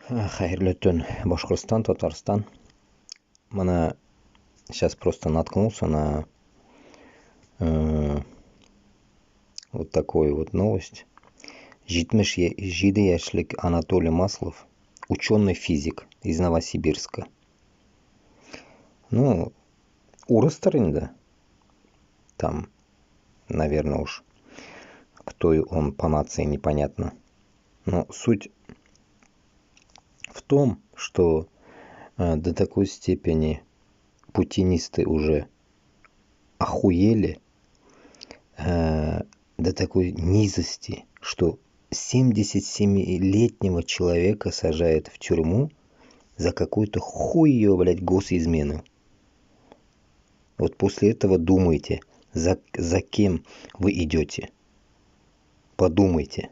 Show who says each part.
Speaker 1: Xayrli tun, Башкортостан, Татарстан. Mana сейчас просто наткнулся на вот такую вот новость. 7 яшьлек Анатолий Маслов, ученый-физик из Новосибирска. Ну, урыстырында. Там, наверное уж, кто он по нации, непонятно. Но суть в том, что до такой степени путинисты уже охуели, до такой низости, что 77-летнего человека сажают в тюрьму за какую-то хуйню, блядь, госизмену. Вот после этого думайте, за кем вы идете. Подумайте.